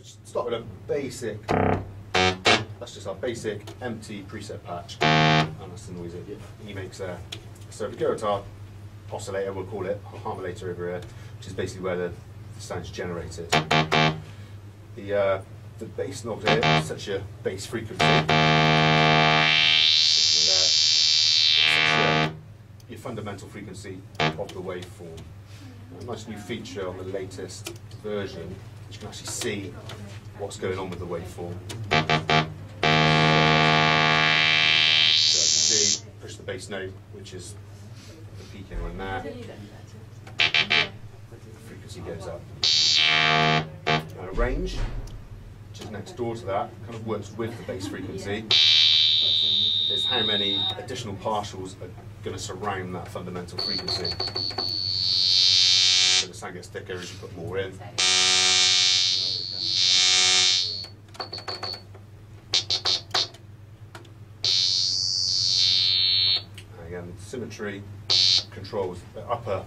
start with a basic, that's just our basic empty preset patch, and that's the noise that he makes there. So if we go to our oscillator, we'll call it a harmonizer over here, which is basically where the sound's generated. The bass knob here is such a bass frequency. Your fundamental frequency of the waveform. A nice new feature on the latest version, you can actually see what's going on with the waveform. So you can see, push the bass note, which is the peaking one there. The frequency goes up. Range, which is next door to that, kind of works with the bass frequency. Is how many additional partials are going to surround that fundamental frequency. So the sound gets thicker as you put more in. And again, symmetry controls the upper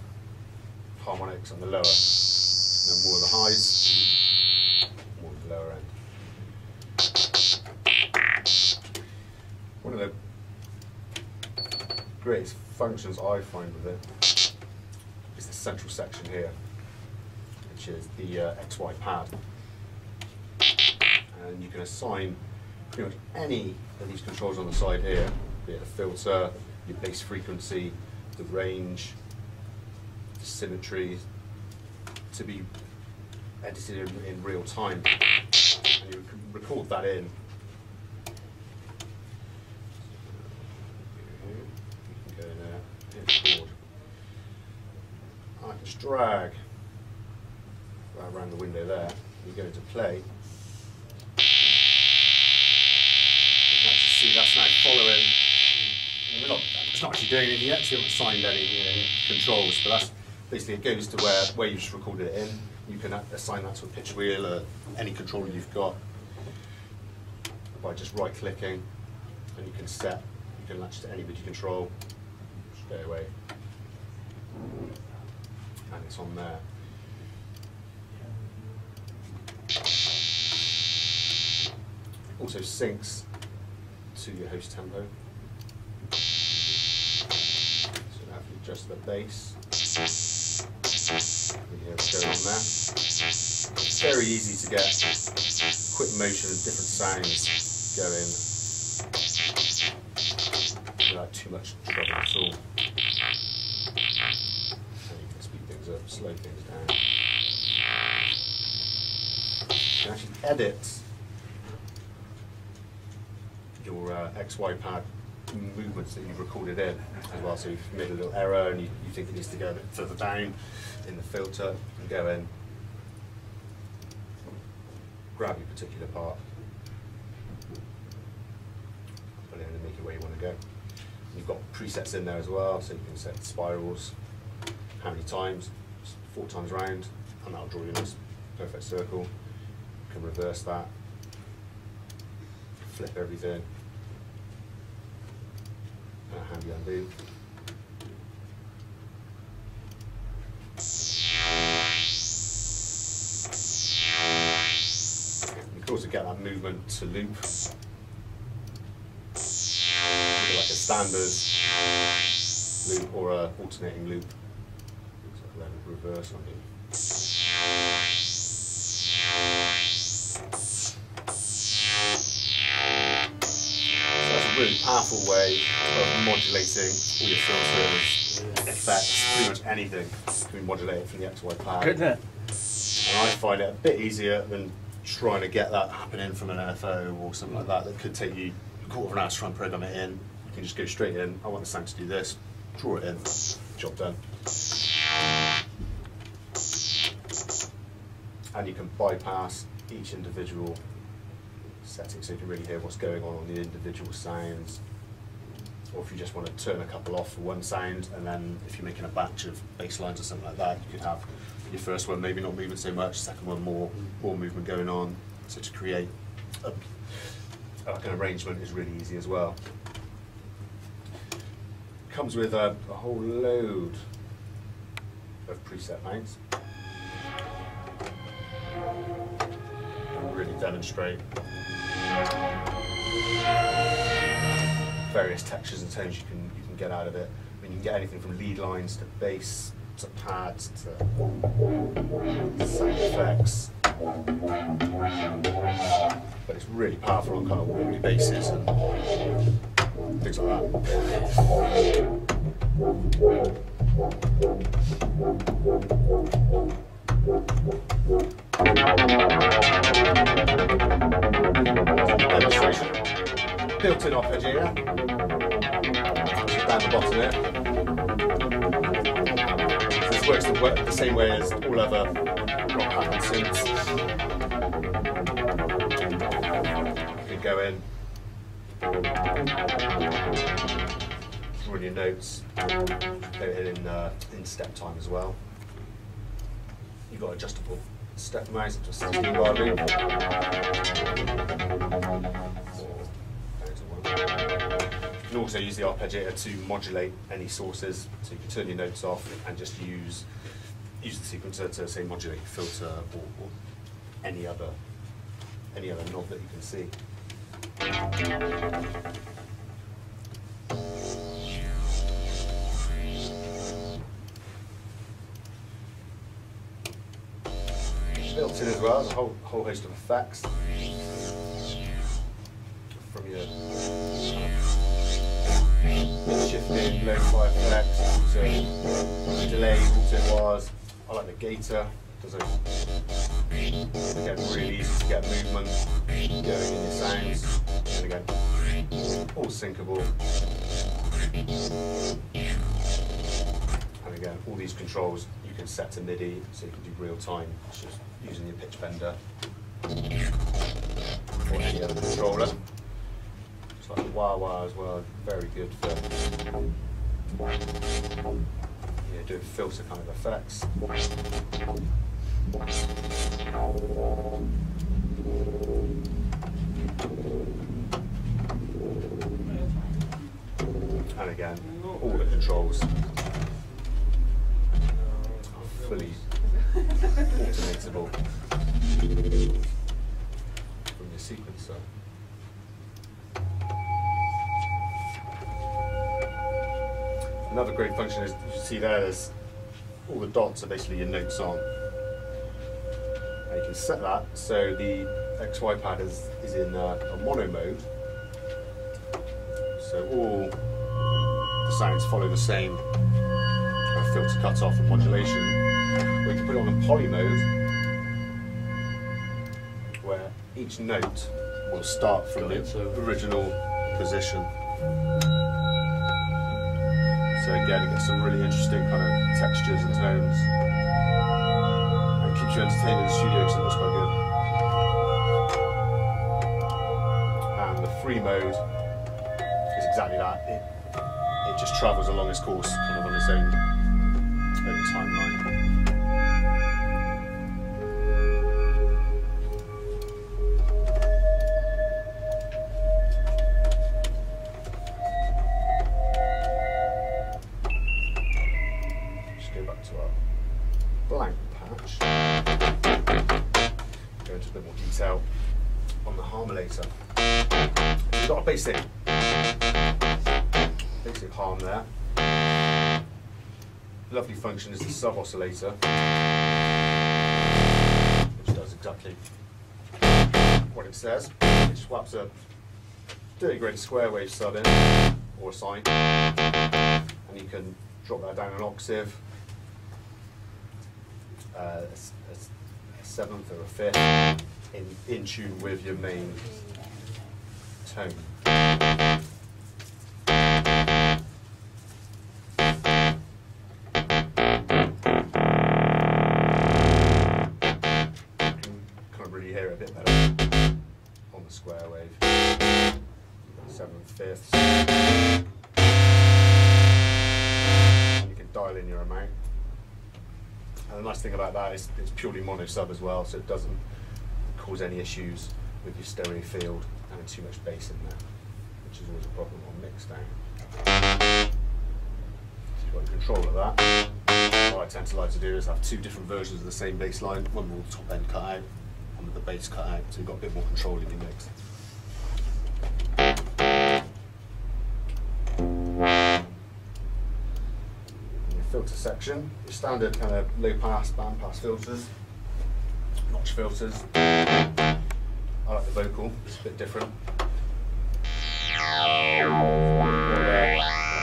harmonics and the lower. And more of the highs, more of the lower end. One of the greatest functions I find with it is the central section here, which is the XY pad. And you can assign pretty much any of these controls on the side here, be it the filter, your bass frequency, the range, the symmetry, to be edited in real time. And you can record that in. Record. I can just drag around the window there. You go into play. You can actually see that's now following. It's not actually doing anything yet, so you haven't signed any controls, but that's basically it goes to where you just recorded it in. You can assign that to a pitch wheel or any controller you've got by just right clicking, and you can latch to any MIDI control. Stay away, and it's on there. Also syncs to your host tempo. So now if you adjust the bass, you hear what's going on there. It's very easy to get quick motion and different sounds going without too much trouble at all. And you can speed things up, slow things down. You can actually edit your XY pad movements that you've recorded in as well. So if you've made a little error and you think it needs to go a bit further down in the filter, you can go in, grab your particular part, put it in and make it where you want to go. You've got presets in there as well, so you can set spirals, how many times, 4 times round, and that'll draw you a nice perfect circle. You can reverse that, flip everything, and a handy undo. You can also get that movement to loop. Like a standard loop or an alternating loop. So then reverse on you. So that's a really powerful way of modulating all your filters, effects, pretty much anything can be modulated from the XY pad. Good, isn't it? And I find it a bit easier than trying to get that happening from an LFO or something like that. That could take you a quarter of an hour to try and program it in. You can just go straight in. I want the sound to do this. Draw it in. Job done. And you can bypass each individual setting, so you can really hear what's going on the individual sounds. Or if you just want to turn a couple off for one sound, and then if you're making a batch of bass lines or something like that, you could have your first one maybe not moving so much, second one more movement going on. So to create like an arrangement is really easy as well. Comes with a whole load of preset mounts. demonstrate various textures and tones you can get out of it. I mean, you can get anything from lead lines to bass to pads to sound effects, but it's really powerful on kind of wobbly basses and things like that. Demonstration. Built-in arpeggiator. Down the bottom here. This works the same way as all other Rob Papen synths. You can go in, run your notes, go in step time as well. You've got adjustable step amounts up to 16 bar loop. You can also use the arpeggiator to modulate any sources, so you can turn your notes off and just use the sequencer to say modulate your filter or any other knob that you can see. Built in as well, there's a whole host of effects from your shifting, lo-fi effects, to delays, auto-wahs. I like the gator. Again, really easy to get movement going in your sounds, and again, all syncable. And again, all these controls you can set to MIDI, so you can do real time. It's just using your pitch bender or any other controller. It's like the wah-wah as well, very good for doing filter kind of effects. And again, all the controls are fully automatable from your sequencer. Another great function is, you see there's all the dots are basically your notes on. And you can set that so the XY pad is in a mono mode. So all the sounds follow the same filter cutoff and modulation. Or you can put it on a poly mode where each note will start from its original position. So again, it gets some really interesting kind of textures and tones, and keeps you entertained in the studio because it looks quite good. And the free mode is exactly that. It just travels along its course, kind of on its own timeline. Blank patch. Go into a bit more detail on the harmolator. We've got a basic harm there. Lovely function is the sub-oscillator, which does exactly what it says. It swaps a dirty grid square wave sub in, or a sine, and you can drop that down an octave. A seventh or a fifth in tune with your main tone. You can really hear it a bit better on the square wave. Seventh, fifths. And you can dial in your amount. And the nice thing about that is it's purely mono sub as well, so it doesn't cause any issues with your stereo field and too much bass in there, which is always a problem on mixdown. So you've got the control of that. What I tend to like to do is have two different versions of the same bass line. One with all the top end cut out, and with the bass cut out, so you've got a bit more control in your mix. In your filter section, your standard kind of low pass, band pass filters, notch filters. I like the vocal, it's a bit different.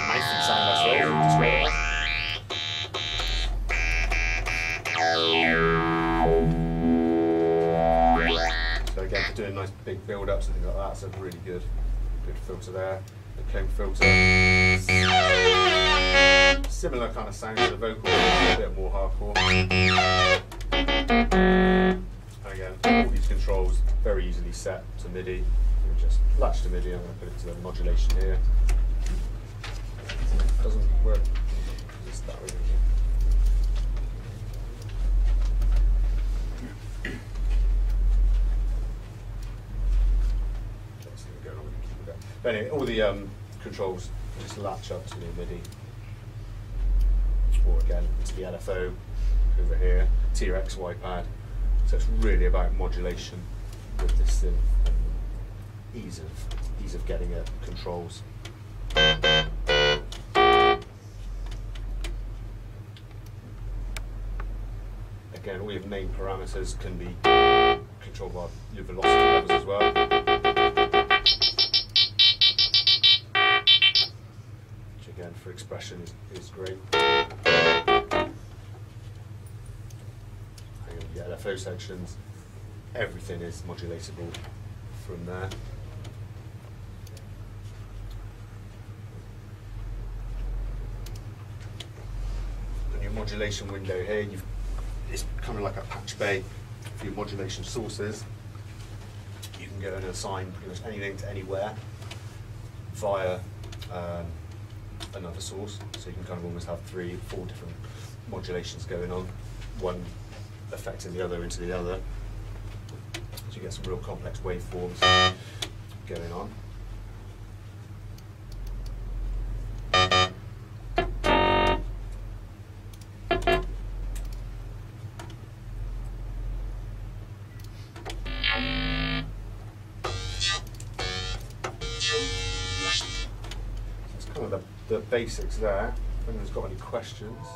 Nice sound, I suppose. So again, for doing nice big build-ups and things like that, it's a really good filter there. The comb filter. Similar kind of sound to the vocal, a bit more hardcore. And again, all these controls very easily set to MIDI. You just latch to MIDI. I'm going to put it to the modulation here. It doesn't work. It's that way. But anyway, all the controls just latch up to the MIDI, or again to the LFO over here, TRX pad. So it's really about modulation with this thing and ease of getting at controls. Again, all your main parameters can be controlled by your velocity levels as well. Again, for expression is great. The LFO sections, everything is modulatable from there. And your modulation window here, it's kind of like a patch bay for your modulation sources. You can go and assign pretty much anything to anywhere via another source, so you can kind of almost have 3 or 4 different modulations going on, one affecting the other into the other, so you get some real complex waveforms going on. The basics there. If anyone's got any questions.